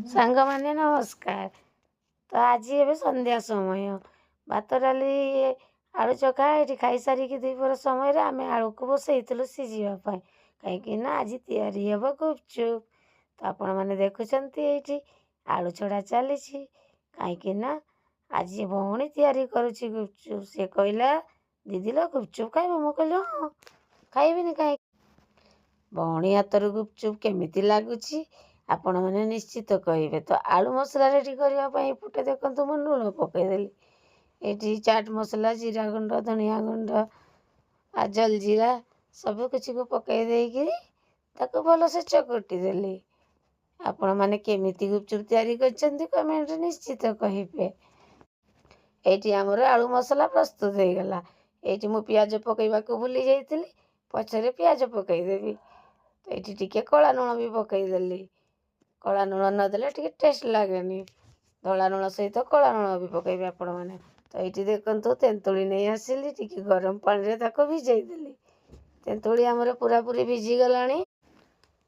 ସାଙ୍ଗମାନେ ନମସ୍କାର। ତ ଆଜି ଏବେ ସନ୍ଧ୍ୟା ସମୟ। ଭାତ ଡାଲି ଆଳୁ ଚଖା ଏଠି ଖାଇସାରିକି ଦ୍ୱିପହର ସମୟରେ ଆମେ ଆଳୁକୁ ବସେଇଥିଲୁ ସିଝିବା ପାଇଁ, କାହିଁକି ନା ଆଜି ତିଆରି ହେବ ଗୁପଚୁପ୍। ତ ଆପଣମାନେ ଦେଖୁଛନ୍ତି ଏଇଠି ଆଳୁ ଛଡ଼ା ଚାଲିଛି, କାହିଁକି ନା ଆଜି ଭଉଣୀ ତିଆରି କରୁଛି ଗୁପଚୁପ୍। ସେ କହିଲା ଦିଦି ଲୋ ଗୁପଚୁପ୍ ଖାଇବ? ମୁଁ କହିଲି ହଁ, ଖାଇବିନି କାହିଁକି। ଭଉଣୀ ହାତରୁ ଗୁପଚୁପ୍ କେମିତି ଲାଗୁଛି ଆପଣମାନେ ନିଶ୍ଚିତ କହିବେ। ତ ଆଳୁ ମସଲା ରେଡ଼ି କରିବା ପାଇଁ ଏପଟେ ଦେଖନ୍ତୁ ମୁଁ ଲୁଣ ପକାଇଦେଲି। ଏଠି ଚାଟ୍ ମସଲା, ଜିରା ଗୁଣ୍ଡ, ଧନିଆ ଗୁଣ୍ଡ, ଜଲଜିରା ସବୁକିଛିକୁ ପକାଇ ଦେଇକିରି ତାକୁ ଭଲସେ ଚକଟି ଦେଲି। ଆପଣମାନେ କେମିତି ଗୁପଚୁପ୍ ତିଆରି କରିଛନ୍ତି କମେଣ୍ଟରେ ନିଶ୍ଚିତ କହିବେ। ଏଇଠି ଆମର ଆଳୁ ମସଲା ପ୍ରସ୍ତୁତ ହେଇଗଲା। ଏଇଠି ମୁଁ ପିଆଜ ପକାଇବାକୁ ଭୁଲି ଯାଇଥିଲି, ପଛରେ ପିଆଜ ପକାଇଦେବି। ଏଇଠି ଟିକେ କଳା ଲୁଣ ବି ପକାଇଦେଲି। କଳା ଲୁଣ ନଦେଲେ ଟିକେ ଟେଷ୍ଟ ଲାଗେନି। ଧଳା ଲୁଣ ସହିତ କଳା ଲୁଣ ବି ପକାଇବେ ଆପଣମାନେ। ତ ଏଇଠି ଦେଖନ୍ତୁ ତେନ୍ତୁଳି ନେଇ ଆସିଲି, ଟିକେ ଗରମ ପାଣିରେ ତାକୁ ଭିଜେଇ ଦେଲି। ତେନ୍ତୁଳି ଆମର ପୁରାପୁରି ଭିଜିଗଲାଣି।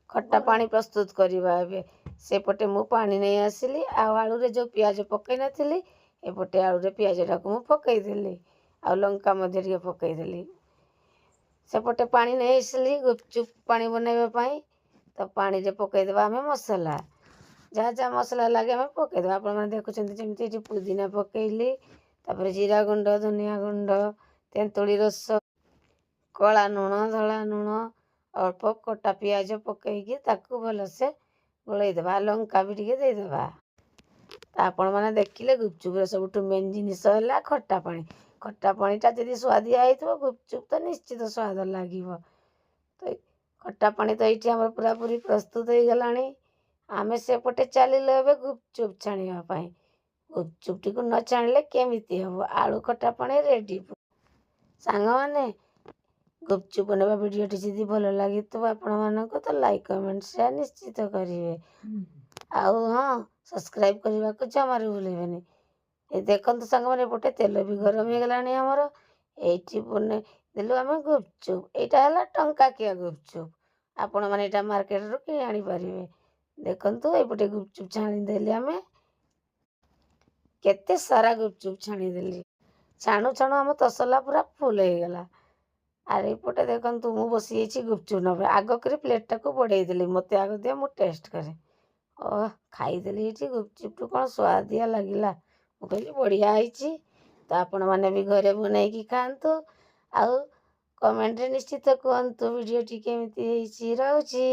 ଖଟା ପାଣି ପ୍ରସ୍ତୁତ କରିବା ଏବେ। ସେପଟେ ମୁଁ ପାଣି ନେଇ ଆସିଲି, ଆଉ ଆଳୁରେ ଯେଉଁ ପିଆଜ ପକାଇ ନଥିଲି ଏପଟେ ଆଳୁରେ ପିଆଜଟାକୁ ମୁଁ ପକାଇଦେଲି, ଆଉ ଲଙ୍କା ମଧ୍ୟ ଟିକେ ପକାଇଦେଲି। ସେପଟେ ପାଣି ନେଇ ଆସିଲି ଗୁପଚୁପ୍ ପାଣି ବନାଇବା ପାଇଁ। ତ ପାଣିରେ ପକାଇଦେବା ଆମେ ମସଲା, ଯାହା ଯାହା ମସଲା ଲାଗେ ଆମେ ପକାଇଦେବା। ଆପଣମାନେ ଦେଖୁଛନ୍ତି ଯେମିତି ଏଠି ପୁଦିନା ପକାଇଲି, ତାପରେ ଜିରା ଗୁଣ୍ଡ, ଧନିଆ ଗୁଣ୍ଡ, ତେନ୍ତୁଳି ରସ, କଳା ଲୁଣ, ଧଳା ଲୁଣ, ଅଳ୍ପ କଟା ପିଆଜ ପକାଇକି ତାକୁ ଭଲସେ ଗୋଳେଇଦେବା। ଲଙ୍କା ବି ଟିକେ ଦେଇଦେବା। ଆପଣମାନେ ଦେଖିଲେ ଗୁପଚୁପ୍ର ସବୁଠୁ ମେନ୍ ଜିନିଷ ହେଲା ଖଟା ପାଣି। ଖଟା ପାଣିଟା ଯଦି ସୁଆଦିଆ ହେଇଥିବ ଗୁପଚୁପ୍ ତ ନିଶ୍ଚିତ ସ୍ୱାଦ ଲାଗିବ। ତ ଖଟା ପାଣି ତ ଏଇଠି ଆମର ପୁରାପୁରି ପ୍ରସ୍ତୁତ ହେଇଗଲାଣି। ଆମେ ସେପଟେ ଚାଲିଲୁ ଏବେ ଗୁପଚୁପ୍ ଛାଣିବା ପାଇଁ। ଗୁପଚୁପ୍ଟିକୁ ନ ଛାଣିଲେ କେମିତି ହେବ? ଆଳୁ ଖଟା ପାଣି ରେଡ଼ି। ସାଙ୍ଗମାନେ ଗୁପଚୁପ୍ ବନେଇବା ଭିଡ଼ିଓଟି ଯଦି ଭଲ ଲାଗିଥିବ ଆପଣମାନଙ୍କୁ ତ ଲାଇକ୍, କମେଣ୍ଟ, ସେୟାର ନିଶ୍ଚିତ କରିବେ। ଆଉ ହଁ, ସବସ୍କ୍ରାଇବ୍ କରିବାକୁ ଜମାରୁ ଭୁଲିବେନି। ଏ ଦେଖନ୍ତୁ ସାଙ୍ଗମାନେ ଏପଟେ ତେଲ ବି ଗରମ ହେଇଗଲାଣି ଆମର। ଏଇଠି ବନେଇଦେଲୁ ଆମେ ଗୁପଚୁପ୍। ଏଇଟା ହେଲା ଟଙ୍କାକିଆ ଗୁପଚୁପ୍। ଆପଣମାନେ ଏଇଟା ମାର୍କେଟରୁ କିଣି ଆଣିପାରିବେ। ଦେଖନ୍ତୁ ଏପଟେ ଗୁପଚୁପ୍ ଛାଣିଦେଲି ଆମେ। କେତେ ସାରା ଗୁପଚୁପ୍ ଛାଣିଦେଲି। ଛାଣୁ ଛାଣୁ ଆମ ତସଲା ପୁରା ଫୁଲ୍ ହେଇଗଲା। ଆରେ ଏପଟେ ଦେଖନ୍ତୁ ମୁଁ ବସିଯାଇଛି ଗୁପଚୁପ୍ ନେବା ପାଇଁ। ଆଗ କରି ପ୍ଲେଟ୍ଟାକୁ ବଢ଼େଇ ଦେଲି, ମୋତେ ଆଗ ଦିଅ ମୁଁ ଟେଷ୍ଟ କରେ। ଖାଇଦେଲି ଏଇଠି ଗୁପଚୁପ୍ଠୁ କ'ଣ ସୁଆଦିଆ ଲାଗିଲା। ମୁଁ କହିଲି ବଢ଼ିଆ ହେଇଛି। ତ ଆପଣମାନେ ବି ଘରେ ବନେଇକି ଖାଆନ୍ତୁ, ଆଉ କମେଣ୍ଟରେ ନିଶ୍ଚିତ କୁହନ୍ତୁ ଭିଡ଼ିଓଟି କେମିତି ହେଇଛି। ରହୁଛି।